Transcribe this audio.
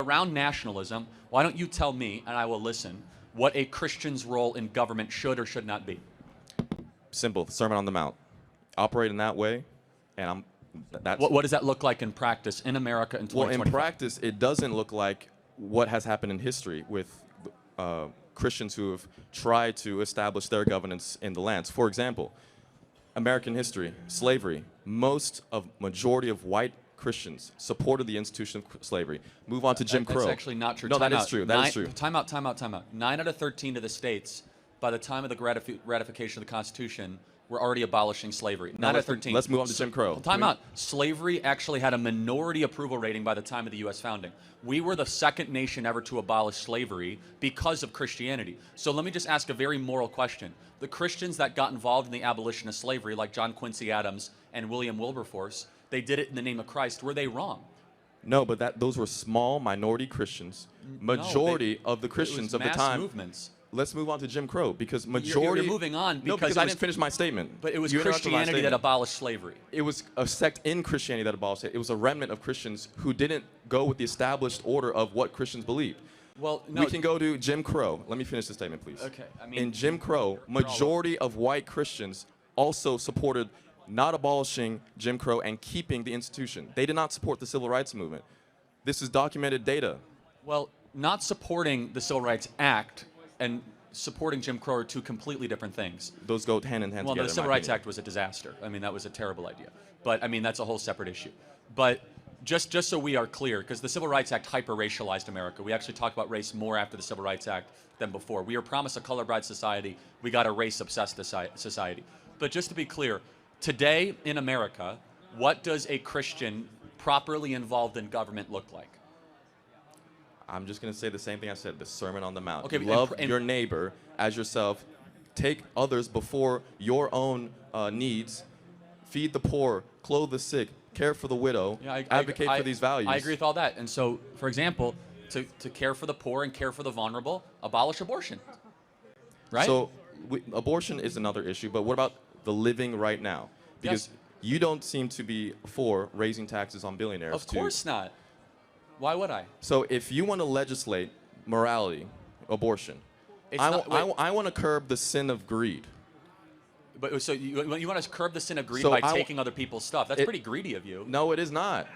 around nationalism, why don't you tell me, and I will listen, what a Christian's role in government should or should not be? Simple. Sermon on the Mount. Operate in that way, and that's What does that look like in practice in America in 2025? well. In practice, it doesn't look like what has happened in history with Christians who have tried to establish their governance in the lands. For example, American history, slavery. Majority of white Christians supported the institution of slavery. Move on to Jim Crow. That's actually not true. No, that is true. That is true. Time out. 9 out of 13 of the states, by the time of the ratification of the Constitution, were already abolishing slavery. 9 out of 13. Let's move on to Jim Crow. Time out. Slavery actually had a minority approval rating by the time of the U.S. founding. We were the second nation ever to abolish slavery because of Christianity. So let me just ask a very moral question. The Christians that got involved in the abolition of slavery, like John Quincy Adams and William Wilberforce, they did it in the name of Christ. Were they wrong? No, but those were small minority Christians. Majority of the Christians of the time. Movements. Let's move on to Jim Crow because majority. You're moving on No, because I didn't finish my statement. But it was You interrupted my Christianity that statement. abolished slavery. It was a sect in Christianity that abolished it. It was a remnant of Christians who didn't go with the established order of what Christians believed. Well, no. We can go to Jim Crow. Let me finish the statement, please. Okay. I mean, in Jim Crow, majority of white Christians also supported not abolishing Jim Crow and keeping the institution. They did not support the civil rights movement. This is documented data. Well, not supporting the Civil Rights Act and supporting Jim Crow are two completely different things. Those go hand in hand Well, together. the Civil Rights Act was a disaster. I mean, that was a terrible idea. But I mean, that's a whole separate issue. But just so we are clear, because the Civil Rights Act hyper-racialized America. We actually talk about race more after the Civil Rights Act than before. We were promised a color-bride society. We got a race-obsessed society. But just to be clear, today in America, what does a Christian properly involved in government look like? I'm just going to say the same thing I said, the Sermon on the Mount. Okay, love your neighbor as yourself. Take others before your own needs. Feed the poor, clothe the sick, care for the widow, advocate for these values. I agree with all that. And so, for example, to care for the poor and care for the vulnerable, abolish abortion. Right? So abortion is another issue, but what about the living right now? Because you don't seem to be for raising taxes on billionaires. Of course not. Why would I? So if you want to legislate morality, abortion, I want to curb the sin of greed. But so you want to curb the sin of greed by taking other people's stuff. That's pretty greedy of you. No, it is not.